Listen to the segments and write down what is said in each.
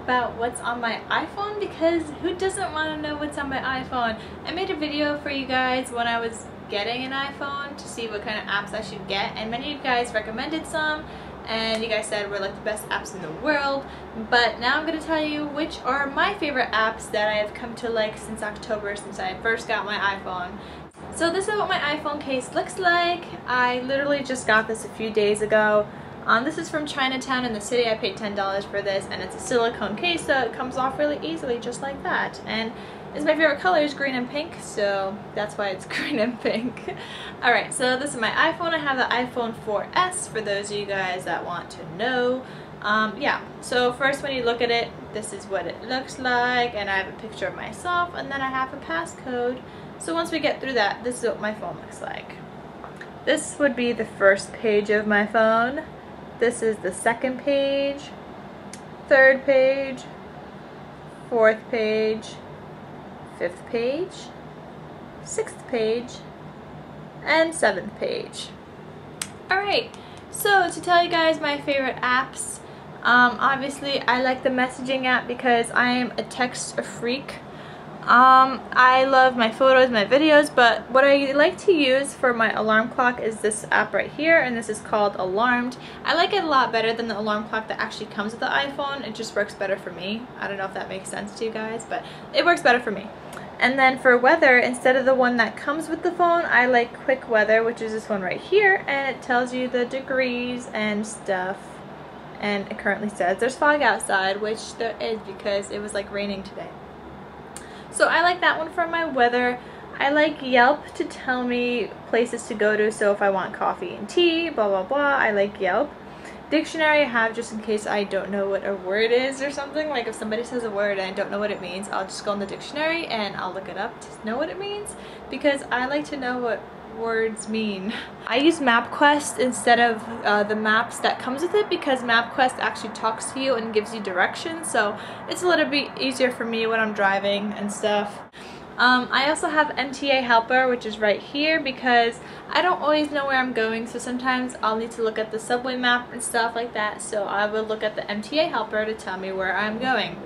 about what's on my iPhone, because who doesn't want to know what's on my iPhone? I made a video for you guys when I was getting an iPhone to see what kind of apps I should get, and many of you guys recommended some and you guys said were like the best apps in the world. But now I'm going to tell you which are my favorite apps that I have come to like since October, since I first got my iPhone. So this is what my iPhone case looks like. I literally just got this a few days ago. This is from Chinatown in the city. I paid $10 for this, and it's a silicone case, so it comes off really easily, just like that. And it's my favorite color is green and pink, so that's why it's green and pink. Alright, so this is my iPhone. I have the iPhone 4S for those of you guys that want to know. Yeah, so first when you look at it, this is what it looks like, and I have a picture of myself, and then I have a passcode. So once we get through that, this is what my phone looks like. This would be the first page of my phone. This is the second page, third page, fourth page, fifth page, sixth page, and seventh page. Alright, so to tell you guys my favorite apps, obviously I like the messaging app because I am a text freak. I love my photos, my videos, but what I like to use for my alarm clock is this app right here, and this is called Alarmed. I like it a lot better than the alarm clock that actually comes with the iPhone. It just works better for me. I don't know if that makes sense to you guys, but it works better for me. And then for weather, instead of the one that comes with the phone, I like Quick Weather, which is this one right here, and it tells you the degrees and stuff. And it currently says there's fog outside, which there is because it was like raining today. So I like that one for my weather. I like Yelp to tell me places to go to, so if I want coffee and tea, blah blah blah, I like Yelp. Dictionary I have just in case I don't know what a word is or something. Like if somebody says a word and I don't know what it means, I'll just go in the dictionary and I'll look it up to know what it means, because I like to know what words mean. I use MapQuest instead of the maps that comes with it, because MapQuest actually talks to you and gives you directions, so it's a little bit easier for me when I'm driving and stuff. I also have MTA Helper, which is right here, because I don't always know where I'm going, so sometimes I'll need to look at the subway map and stuff like that, so I will look at the MTA Helper to tell me where I'm going.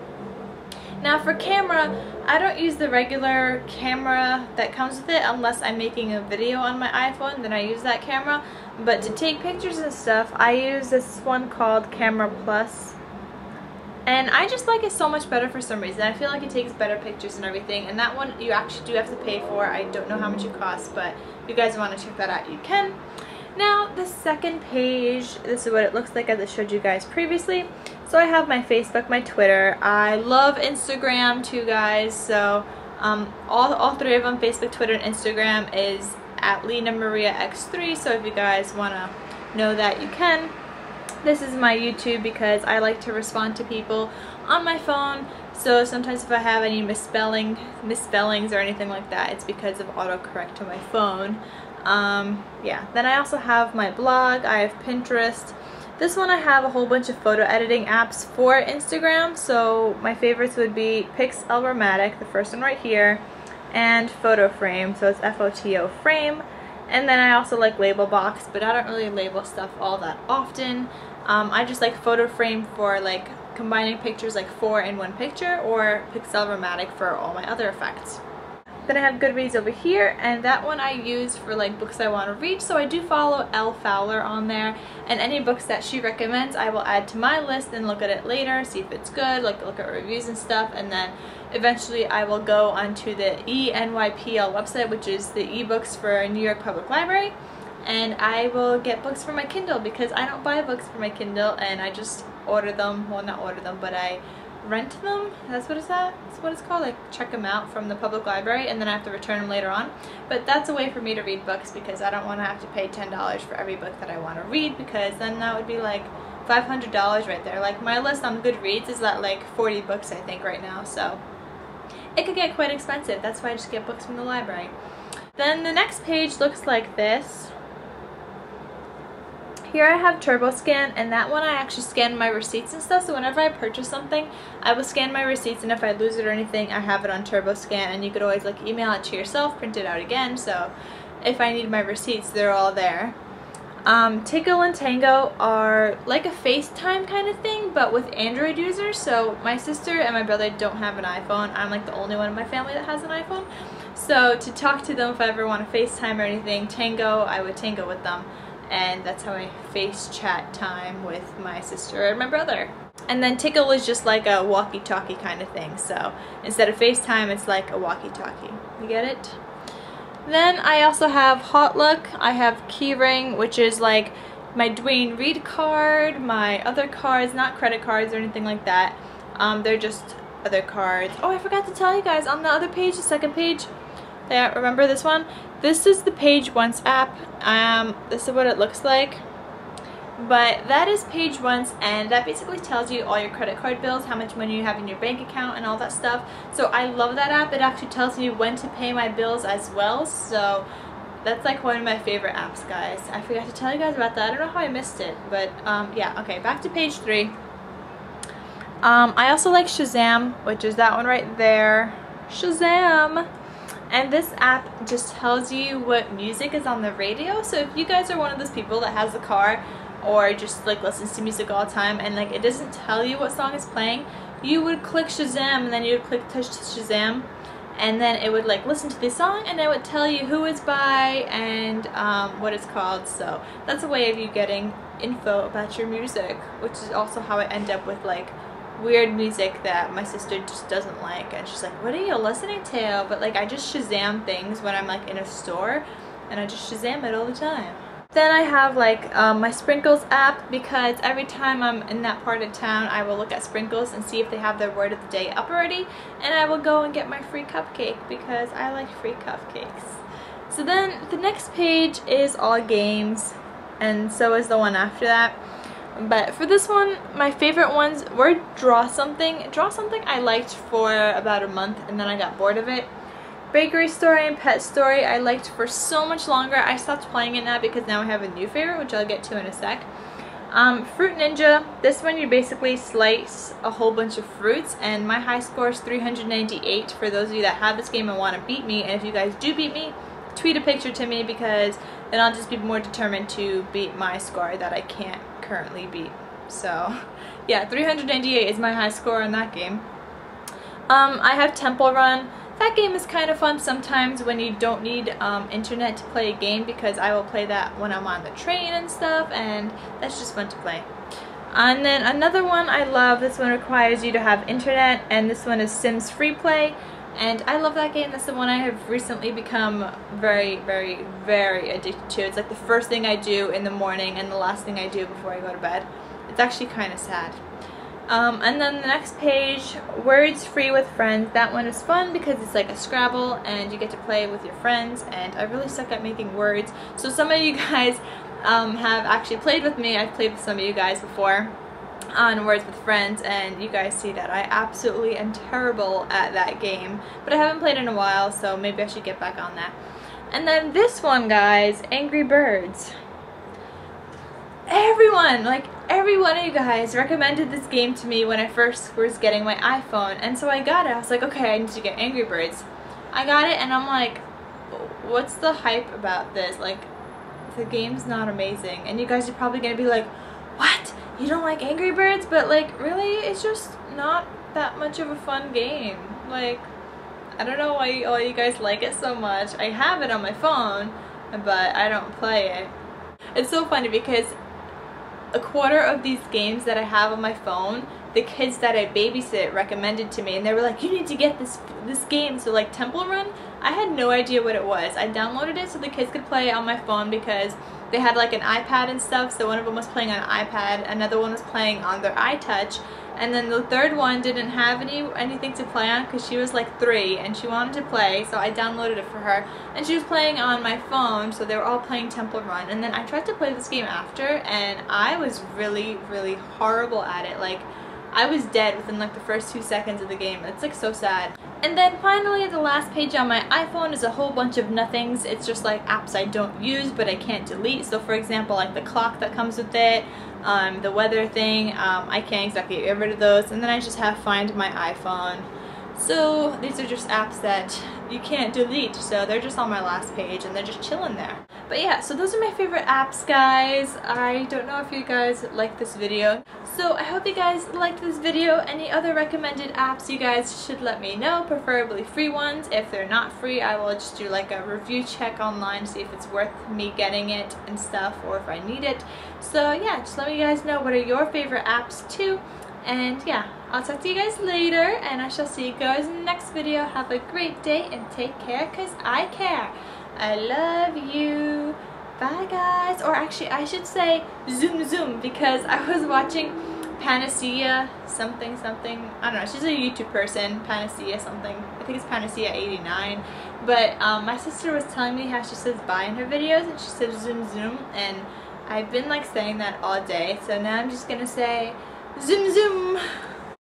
Now for camera, I don't use the regular camera that comes with it unless I'm making a video on my iPhone, then I use that camera. But to take pictures and stuff, I use this one called Camera Plus. And I just like it so much better for some reason. I feel like it takes better pictures and everything. And that one you actually do have to pay for. I don't know how much it costs, but if you guys want to check that out, you can. Now the second page, this is what it looks like as I showed you guys previously. So I have my Facebook, my Twitter. I love Instagram too, guys. So all three of them, Facebook, Twitter, and Instagram, is at Lena Maria X3. So if you guys want to know that, you can. This is my YouTube because I like to respond to people on my phone. So sometimes if I have any misspellings or anything like that, it's because of autocorrect to my phone. Yeah. Then I also have my blog. I have Pinterest. This one I have a whole bunch of photo editing apps for Instagram. So my favorites would be Pixelmatic, the first one right here, and Photo Frame. So it's F-O-T-O Frame. And then I also like Label Box, but I don't really label stuff all that often. I just like Photo Frame for like combining pictures, like 4 in one picture, or Pixelmatic for all my other effects. Then I have Goodreads over here, and that one I use for like books I want to read, so I do follow Elle Fowler on there, and any books that she recommends I will add to my list and look at it later, see if it's good, like look at reviews and stuff, and then eventually I will go onto the ENYPL website, which is the ebooks for New York Public Library, and I will get books for my Kindle because I don't buy books for my Kindle, and I just order them, well not order them, but I rent them. That's what it's called, like check them out from the public library, and then I have to return them later on. But that's a way for me to read books, because I don't want to have to pay $10 for every book that I want to read, because then that would be like $500 right there. Like my list on Goodreads is at like 40 books I think right now, so it could get quite expensive. That's why I just get books from the library. Then the next page looks like this. Here I have TurboScan, and that one I actually scan my receipts and stuff, so whenever I purchase something, I will scan my receipts, and if I lose it or anything, I have it on TurboScan, and you could always like email it to yourself, print it out again, so if I need my receipts, they're all there. Tickle and Tango are like a FaceTime kind of thing, but with Android users. So my sister and my brother don't have an iPhone. I'm like the only one in my family that has an iPhone. So to talk to them if I ever want to FaceTime or anything, Tango, I would Tango with them. And that's how I face chat time with my sister and my brother. And then Tickle is just like a walkie-talkie kind of thing. So instead of FaceTime, it's like a walkie-talkie. You get it? Then I also have Hotlook. I have Keyring, which is like my Dwayne Reed card, my other cards, not credit cards or anything like that. They're just other cards. Oh, I forgot to tell you guys, on the other page, the second page, yeah, remember this one? This is the Page Once app. This is what it looks like. But that is Page Once, and that basically tells you all your credit card bills, how much money you have in your bank account and all that stuff. So I love that app. It actually tells me when to pay my bills as well. So that's like one of my favorite apps, guys. I forgot to tell you guys about that. I don't know how I missed it, but yeah, okay, back to page 3. I also like Shazam, which is that one right there. Shazam! And this app just tells you what music is on the radio. So if you guys are one of those people that has a car or just like listens to music all the time and like it doesn't tell you what song is playing, you would click Shazam and then you would click touch Shazam, and then it would like listen to the song and it would tell you who it's by and what it's called. So that's a way of you getting info about your music, which is also how I end up with like weird music that my sister just doesn't like, and she's like, what are you listening to? But like I just Shazam things when I'm like in a store and I just Shazam it all the time. Then I have like my Sprinkles app, because every time I'm in that part of town I will look at Sprinkles and see if they have their word of the day up already, and I will go and get my free cupcake because I like free cupcakes. So then the next page is all games, and so is the one after that. But for this one, my favorite ones were Draw Something. Draw Something I liked for about a month and then I got bored of it. Bakery Story and Pet Story I liked for so much longer. I stopped playing it now because now I have a new favorite, which I'll get to in a sec. Fruit Ninja, this one you basically slice a whole bunch of fruits, and my high score is 398 for those of you that have this game and want to beat me. And if you guys do beat me, tweet a picture to me, because then I'll just be more determined to beat my score that I can't currently beat. So yeah, 398 is my high score in that game. I have Temple Run. That game is kind of fun sometimes when you don't need internet to play a game, because I will play that when I'm on the train and stuff, and that's just fun to play. And then another one I love, this one requires you to have internet, and this one is Sims Free Play. And I love that game. That's the one I have recently become very, very, very addicted to. It's like the first thing I do in the morning and the last thing I do before I go to bed. It's actually kind of sad. And then the next page, Words Free with Friends. That one is fun because it's like a Scrabble and you get to play with your friends, and I really suck at making words. So some of you guys have actually played with me. I've played with some of you guys before on Words with Friends, and you guys see that I absolutely am terrible at that game, but I haven't played in a while, so maybe I should get back on that. And then this one, guys, Angry Birds. Everyone, like every one of you guys recommended this game to me when I first was getting my iPhone, and so I got it. I was like, okay, I need to get Angry Birds. I got it and I'm like, what's the hype about this? Like, the game's not amazing. And you guys are probably gonna be like, what? You don't like Angry Birds? But like, really, it's just not that much of a fun game. Like, I don't know why all you guys like it so much. I have it on my phone, but I don't play it. It's so funny because a quarter of these games that I have on my phone, the kids that I babysit recommended to me, and they were like, you need to get this game. So like Temple Run, I had no idea what it was. I downloaded it so the kids could play it on my phone because they had like an iPad and stuff, so one of them was playing on an iPad, another one was playing on their iTouch, and then the third one didn't have anything to play on because she was like 3 and she wanted to play, so I downloaded it for her, and she was playing on my phone, so they were all playing Temple Run. And then I tried to play this game after, and I was really, really horrible at it. Like, I was dead within like the first 2 seconds of the game. It's like so sad. And then finally, the last page on my iPhone is a whole bunch of nothings. It's just like apps I don't use but I can't delete. So for example, like the clock that comes with it, the weather thing, I can't exactly get rid of those. And then I just have Find My iPhone. So these are just apps that you can't delete, so they're just on my last page and they're just chilling there. But yeah, so those are my favorite apps, guys. I don't know if you guys like this video, so I hope you guys liked this video. Any other recommended apps, you guys should let me know, preferably free ones. If they're not free, I will just do like a review check online, see if it's worth me getting it and stuff, or if I need it. So yeah, just let me guys know what are your favorite apps too. And yeah, I'll talk to you guys later, and I shall see you guys in the next video. Have a great day and take care, because I care. I love you. Bye, guys. Or actually, I should say zoom zoom, because I was watching Panacea something. I don't know. She's a YouTube person. Panacea something. I think it's Panacea 89. But my sister was telling me how she says bye in her videos, and she says zoom zoom. And I've been like saying that all day. So now I'm just going to say zoom zoom.